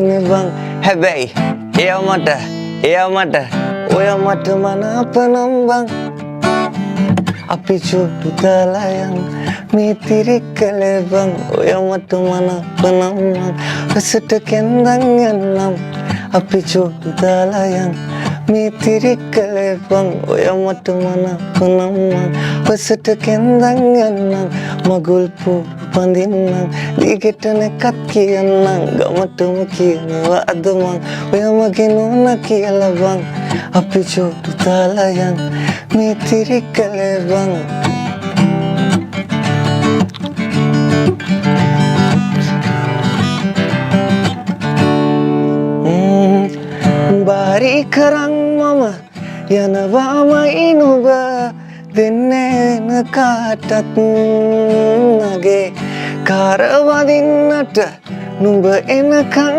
bang හැබැයි එයා මට ඔය මට මනාපනම් බං අපි චුට්ටු දාලා යන් මේ තිරිකලේ බං ඔය මට මනාපනම් බං ඔසට කෙන්දන් යන්නම් අපි චුට්ටු දාලා යන් මේ තිරිකලේ බං ඔය මට මනාපනම් බං ඔසට කෙන්දන් යන්නම් මගුල් පූ පඳින්නම් දිගට නැකත් කියන්නම් ගමටම කියනවා අද මං ඔය මගේ නෝනා කියලා බං අපි චුට්ටු දාලා යන් මේ තිරිකලේ බං බාරි කරන් මම යනවාමයි නුඹ දෙන්නේ කාටත් නගේ කාර වදින්නට නුඹ එනකන්